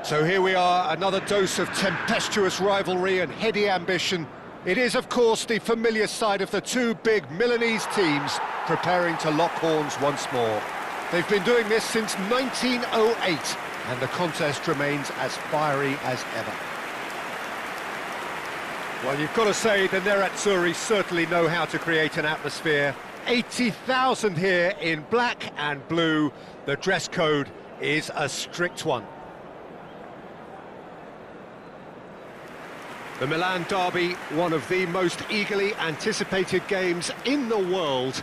So here we are, another dose of tempestuous rivalry and heady ambition. It is, of course, the familiar sight of the two big Milanese teams preparing to lock horns once more. They've been doing this since 1908, and the contest remains as fiery as ever. Well, you've got to say the Nerazzurri certainly know how to create an atmosphere. 80,000 here in black and blue. The dress code is a strict one. The Milan derby, one of the most eagerly anticipated games in the world.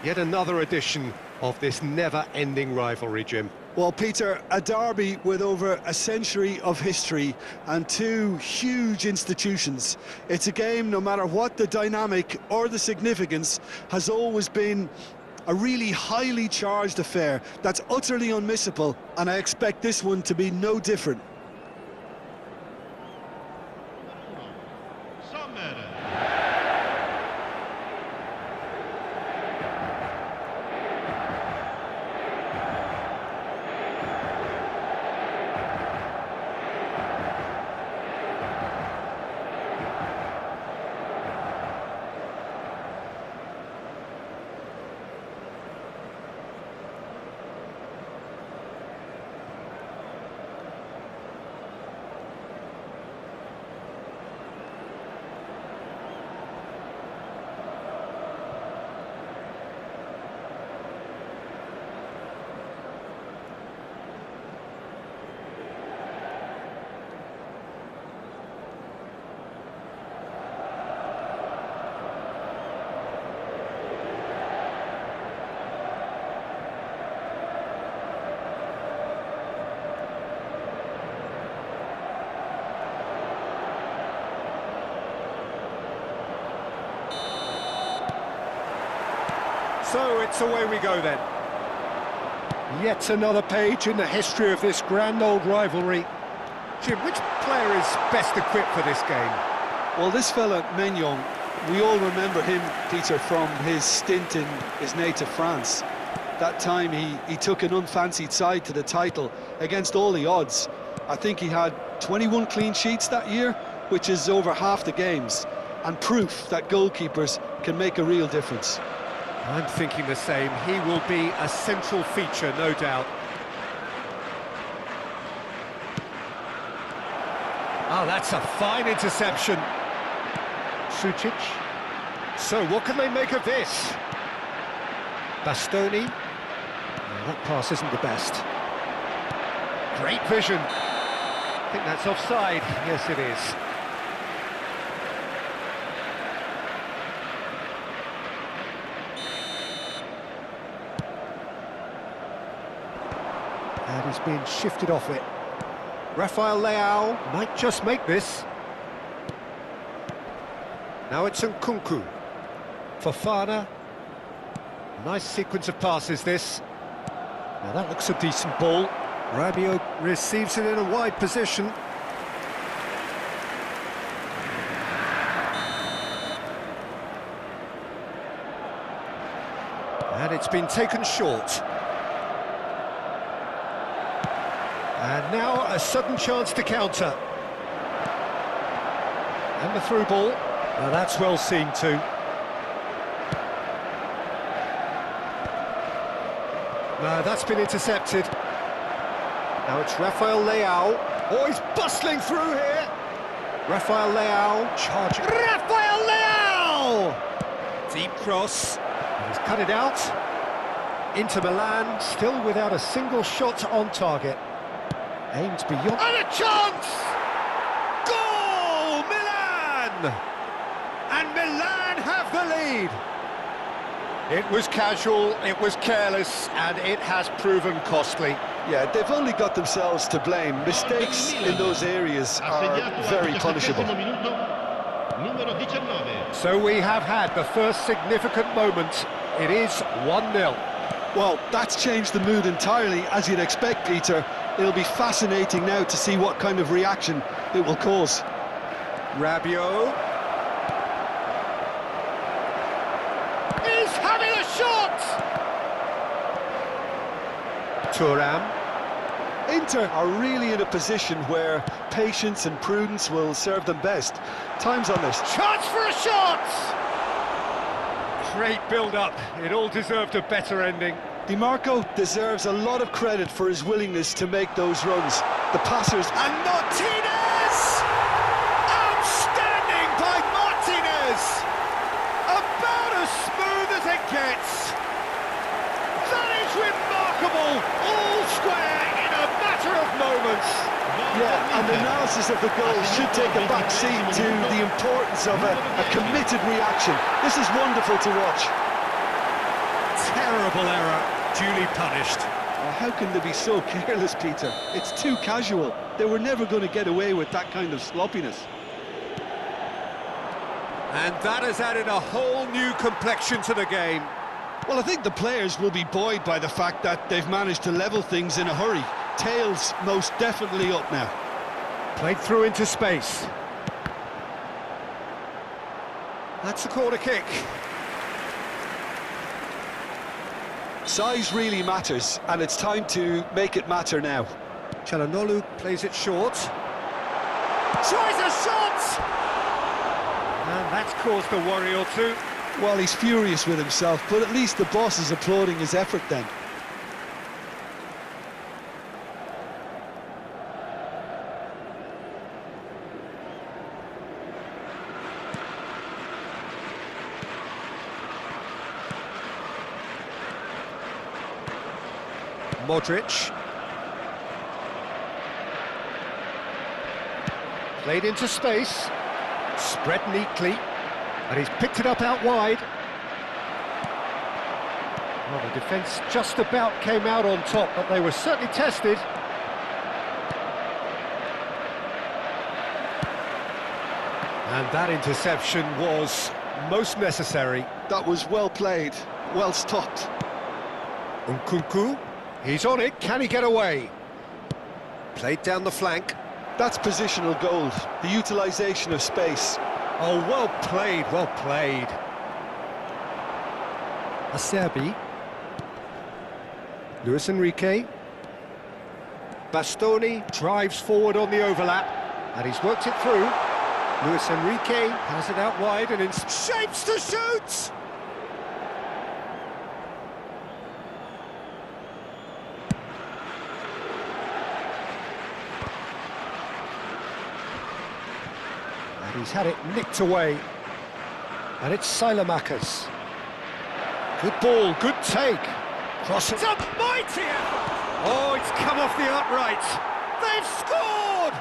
Yet another edition of this never-ending rivalry, Jim. Well, Peter, a derby with over a century of history and two huge institutions. It's a game, no matter what the dynamic or the significance, has always been a really highly charged affair that's utterly unmissable, and I expect this one to be no different. So it's away we go then. Yet another page in the history of this grand old rivalry. Jim, which player is best equipped for this game? Well, this fella, Maignan, we all remember him, Peter, from his stint in his native France. That time he took an unfancied side to the title against all the odds. I think he had 21 clean sheets that year, which is over half the games, and proof that goalkeepers can make a real difference. I'm thinking the same. He will be a central feature, no doubt. Oh, that's a fine interception. Sucic. So what can they make of this? Bastoni. Oh, that pass isn't the best. Great vision. I think that's offside. Yes, it is. And he's being shifted off it. Rafael Leao might just make this. Now it's Nkunku. Fofana. Nice sequence of passes, this. Now that looks a decent ball. Rabiot receives it in a wide position. And it's been taken short. And now a sudden chance to counter. And the through ball. Now that's well seen too. No, that's been intercepted. Now it's Rafael Leao. Oh, he's bustling through here. Rafael Leao charging. Rafael Leao! Deep cross. He's cut it out. Inter Milan still without a single shot on target. Aims beyond... And a chance! Goal! Milan! And Milan have the lead! It was casual, it was careless, and it has proven costly. Yeah, they've only got themselves to blame. Mistakes in those areas are very punishable. So we have had the first significant moment. It is 1-0. Well, that's changed the mood entirely, as you'd expect, Peter. It'll be fascinating now to see what kind of reaction it will cause. Rabiot. He's having a shot! Thuram. Inter are really in a position where patience and prudence will serve them best. Time's on this. Chance for a shot! Great build-up. It all deserved a better ending. Di Marco deserves a lot of credit for his willingness to make those runs. The passers... And Martinez! Outstanding by Martinez! About as smooth as it gets. That is remarkable! All square in a matter of moments. Yeah, and the analysis of the goal should take a back seat to the importance of a committed reaction. This is wonderful to watch. Terrible error, duly punished. Oh, how can they be so careless, Peter? It's too casual. They were never going to get away with that kind of sloppiness. And that has added a whole new complexion to the game. Well, I think the players will be buoyed by the fact that they've managed to level things in a hurry. Tails most definitely up now. Played through into space. That's a corner kick. Size really matters, and it's time to make it matter now. Çalhanoğlu plays it short. Tries a shot! And that's caused a worry or two. Well, he's furious with himself, but at least the boss is applauding his effort then. Modric. Played into space. Spread neatly. And he's picked it up out wide. Well, the defence just about came out on top, but they were certainly tested. And that interception was most necessary. That was well played, well stopped. Nkunku, he's on it, can he get away? Played down the flank. That's positional gold, the utilisation of space. Oh, well played, well played. Acerbi. Luis Enrique. Bastoni drives forward on the overlap, and he's worked it through. Luis Enrique has it out wide and in shapes to shoot! And he's had it nicked away. And it's Sailamakers. Good ball, good take. Cross. It's a mighty effort! Oh, it's come off the upright. They've scored!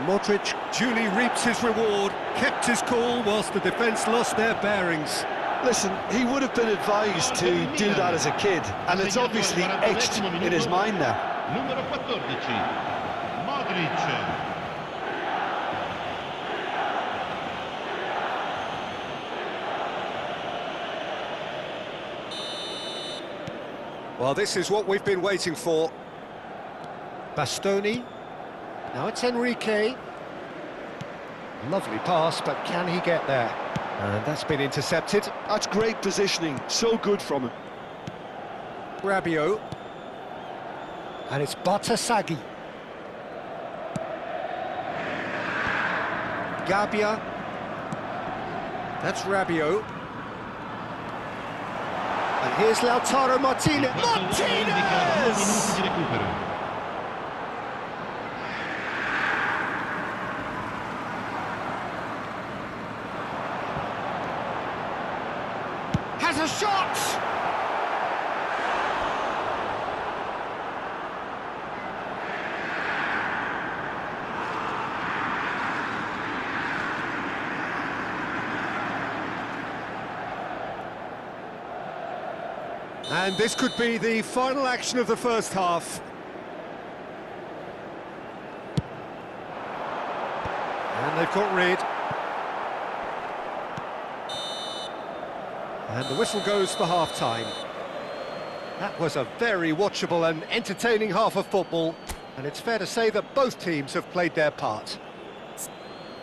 Modric duly reaps his reward, kept his cool whilst the defence lost their bearings. Listen, he would have been advised to do that as a kid, and it's obviously etched in his mind now. Numero 14, Modric. Well, this is what we've been waiting for. Bastoni. Now it's Enrique. Lovely pass, but can he get there? And that's been intercepted. That's great positioning, so good from him. Rabiot. And it's Batasagi. Gabia. That's Rabiot. And here's Lautaro Martinez. Martinez! Has a shot! And this could be the final action of the first half. And they've got rid. And the whistle goes for half-time. That was a very watchable and entertaining half of football, and it's fair to say that both teams have played their part.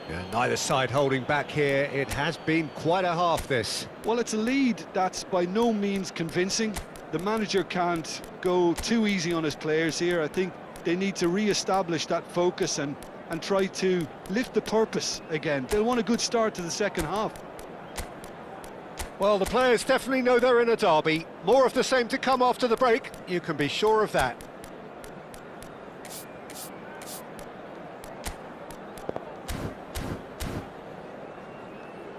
Yeah, neither side holding back here. It has been quite a half, this. Well, it's a lead that's by no means convincing, The manager can't go too easy on his players here. I think they need to re-establish that focus and try to lift the purpose again. They'll want a good start to the second half. Well, the players definitely know they're in a derby. More of the same to come after the break, you can be sure of that.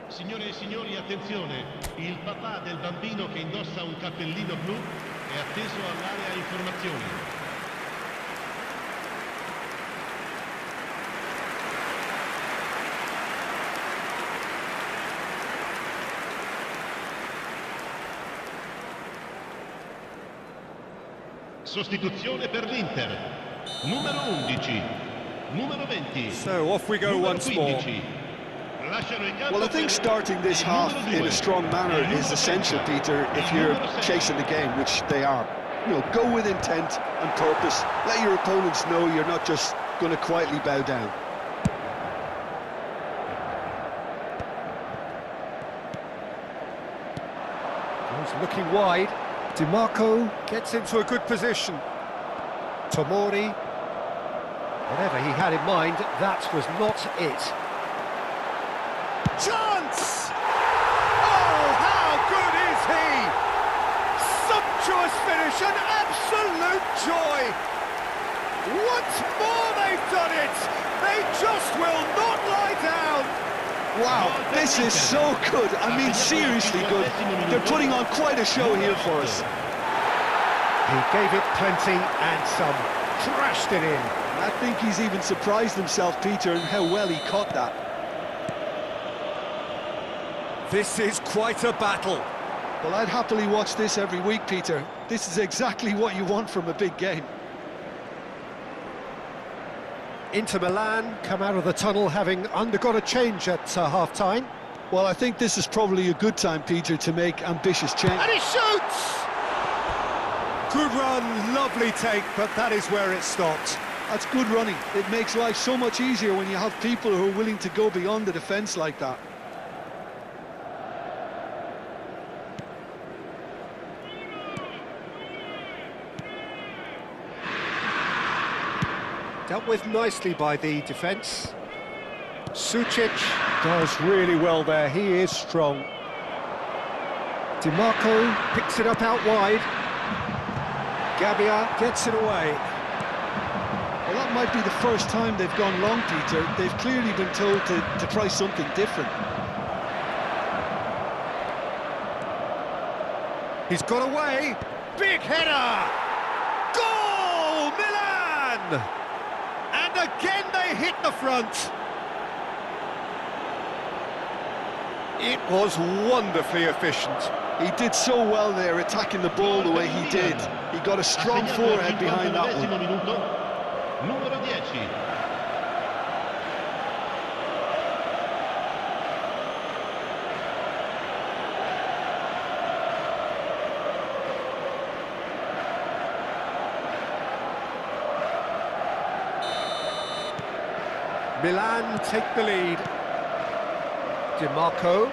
Signore e signori, attenzione, il papà del bambino che indossa un cappellino blu è atteso all'area informazioni. Sostituzione per l'Inter. Numero 11, numero 20. So off we go once more. Well, I think starting this half in a strong manner is essential, Peter, if you're chasing the game, which they are. You know, go with intent and purpose. Let your opponents know you're not just going to quietly bow down. He's looking wide. DiMarco gets into a good position. Tomori, whatever he had in mind, that was not it. Chance! Oh, how good is he? Sumptuous finish, an absolute joy. Once more they've done it. They just will not lie down. Wow, this is so good. I mean, seriously good. They're putting on quite a show here for us. He gave it plenty and some, crashed it in. I think he's even surprised himself, Peter, in how well he caught that. This is quite a battle. Well, I'd happily watch this every week, Peter. This is exactly what you want from a big game. Inter Milan come out of the tunnel having undergone a change at half-time. Well, I think this is probably a good time, Peter, to make ambitious change. And he shoots! Good run, lovely take, but that is where it stopped. That's good running. It makes life so much easier when you have people who are willing to go beyond the defence like that. Dealt with nicely by the defence. Sucic does really well there, he is strong. DiMarco picks it up out wide. Gabbia gets it away. Well, that might be the first time they've gone long, Peter. They've clearly been told to try something different. He's got away. Big header! Goal, Milan! And again they hit the front. It was wonderfully efficient. He did so well there, attacking the ball the way he did. He got a strong forehead behind that one. Numero 10. Milan take the lead. DiMarco.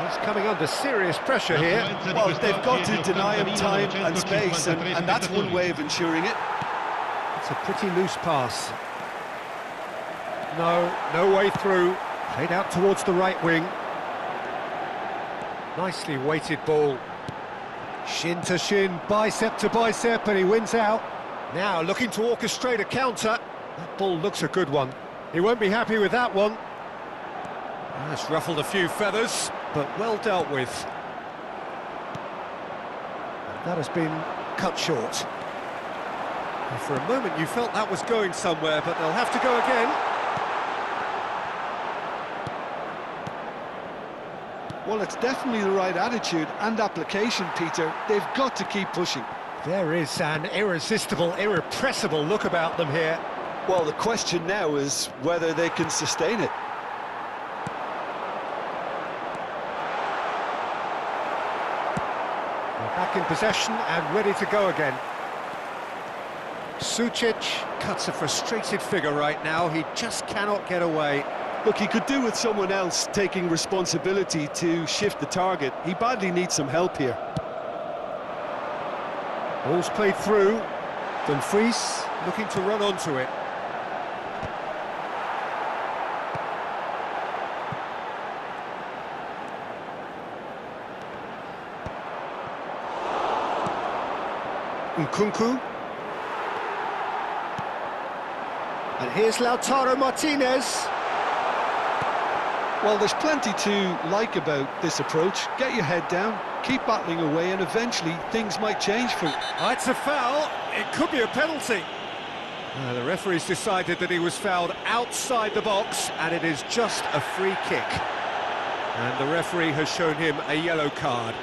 He's coming under serious pressure here. Well, they've got to deny him time and space, and that's one way of ensuring it. It's a pretty loose pass. No way through. Played out towards the right wing. Nicely weighted ball. Shin to shin, bicep to bicep, and he wins out. Now looking to orchestrate a counter. That ball looks a good one. He won't be happy with that one. That's ruffled a few feathers, but well dealt with. And that has been cut short. And for a moment you felt that was going somewhere, but they'll have to go again. Well, it's definitely the right attitude and application, Peter. They've got to keep pushing. There is an irresistible, irrepressible look about them here. Well, the question now is whether they can sustain it. They're back in possession and ready to go again. Sucic cuts a frustrated figure right now. He just cannot get away. Look, he could do with someone else taking responsibility to shift the target. He badly needs some help here. Ball's played through. Dumfries looking to run onto it. Nkunku. And here's Lautaro Martinez. Well, there's plenty to like about this approach. Get your head down, keep battling away, and eventually things might change for you. It's a foul. It could be a penalty. The referee's decided that he was fouled outside the box, and it is just a free kick. And the referee has shown him a yellow card.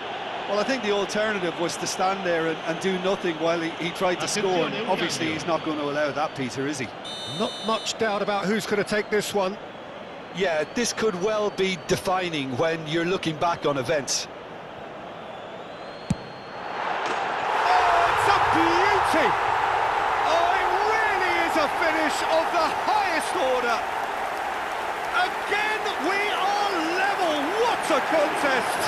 Well, I think the alternative was to stand there and do nothing while he tried to score. And obviously, he's not going to allow that, Peter, is he? Not much doubt about who's going to take this one. Yeah, this could well be defining when you're looking back on events. Oh, it's a beauty! Oh, it really is a finish of the highest order. Again, we are level. What a contest!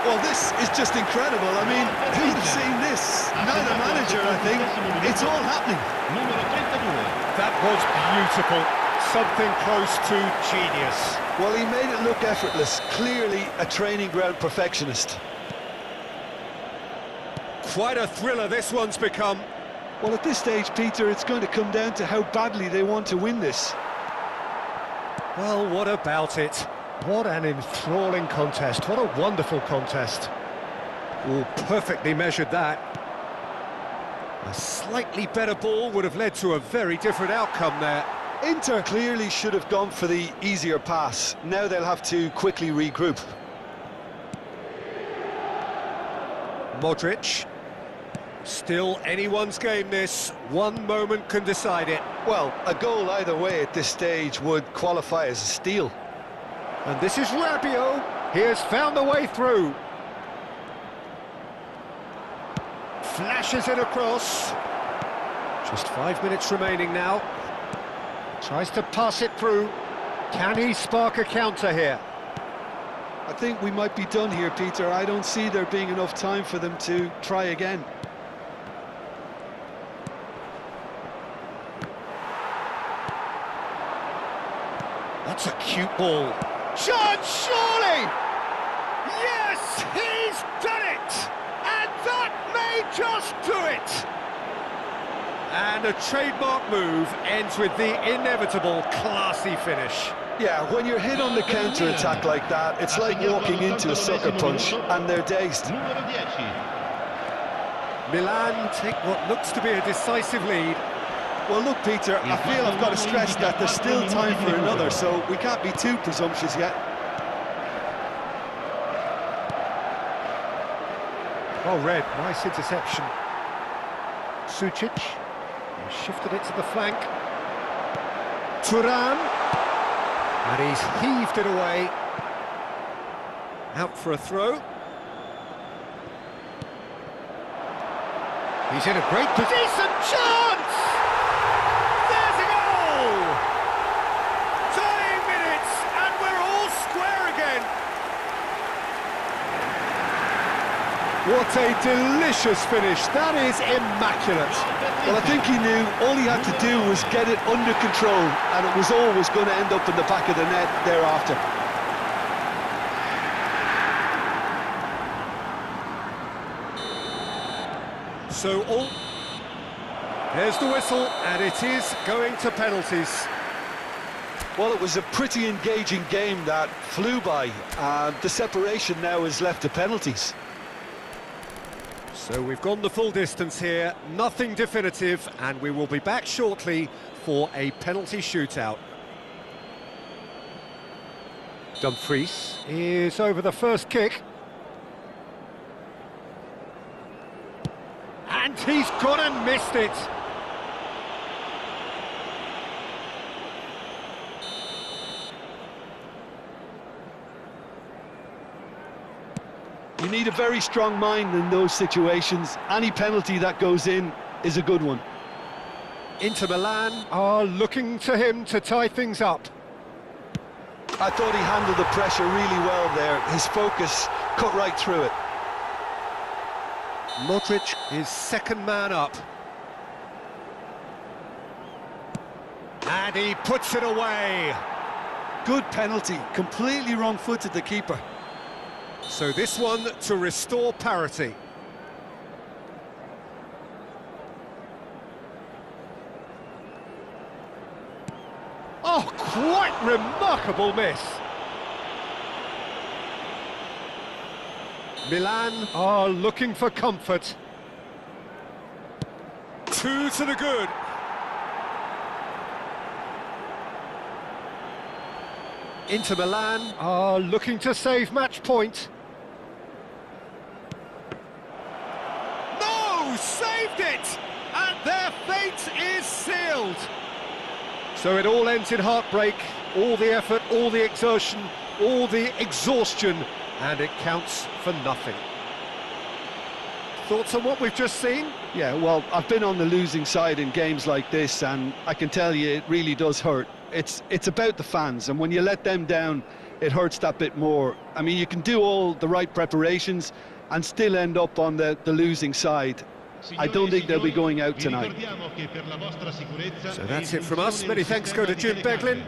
Well, this is just incredible. I mean, who would have seen this? Now the manager, I think. It's all happening. That was beautiful. Something close to genius. Well, he made it look effortless. Clearly a training ground perfectionist. Quite a thriller this one's become. Well, at this stage, Peter, it's going to come down to how badly they want to win this. Well, what about it? What an enthralling contest. What a wonderful contest. Oh, perfectly measured that. A slightly better ball would have led to a very different outcome there. Inter clearly should have gone for the easier pass. Now they'll have to quickly regroup. Modric. Still anyone's game this. One moment can decide it. Well, a goal either way at this stage would qualify as a steal. And this is Rabiot. He has found the way through. Flashes it across. Just 5 minutes remaining now. Tries to pass it through. Can he spark a counter here? I think we might be done here, Peter. I don't see there being enough time for them to try again. That's a cute ball. Chance, surely! Yes, he's done it! And that may just do it! And a trademark move ends with the inevitable classy finish. Yeah, when you're hit on the counter-attack like that, it's like walking into a sucker punch, and they're dazed. Milan take what looks to be a decisive lead. Well, look, Peter, I feel I've got to stress that there's still time for another, so we can't be too presumptuous yet. Well read, nice interception. Sucic shifted it to the flank. Turan, and he's heaved it away. Out for a throw. He's in a great position. Decent chance! There's a goal! Tying minutes, and we're all square again. What a delicious finish. That is immaculate. Well, I think he knew all he had to do was get it under control, and it was always going to end up in the back of the net thereafter. So there's the whistle, and it is going to penalties. Well, it was a pretty engaging game that flew by, and the separation now is left to penalties. So we've gone the full distance here, nothing definitive, and we will be back shortly for a penalty shootout. Dumfries is over the first kick. And he's gone and missed it. You need a very strong mind in those situations. Any penalty that goes in is a good one. Inter Milan are looking to him to tie things up. I thought he handled the pressure really well there. His focus cut right through it. Modric is second man up. And he puts it away. Good penalty, completely wrong-footed the keeper. So this one to restore parity. Oh, quite remarkable miss. Milan are looking for comfort. 2 to the good. Inter Milan are looking to save match point. No! Saved it! And their fate is sealed. So it all ends in heartbreak, all the effort, all the exertion, all the exhaustion, and it counts for nothing. Thoughts on what we've just seen? Yeah, well, I've been on the losing side in games like this, and I can tell you it really does hurt. It's about the fans, and when you let them down, it hurts that bit more. I mean, you can do all the right preparations and still end up on the losing side. I don't think they'll be going out tonight. So that's it from us. Many thanks go to Jim Beglin.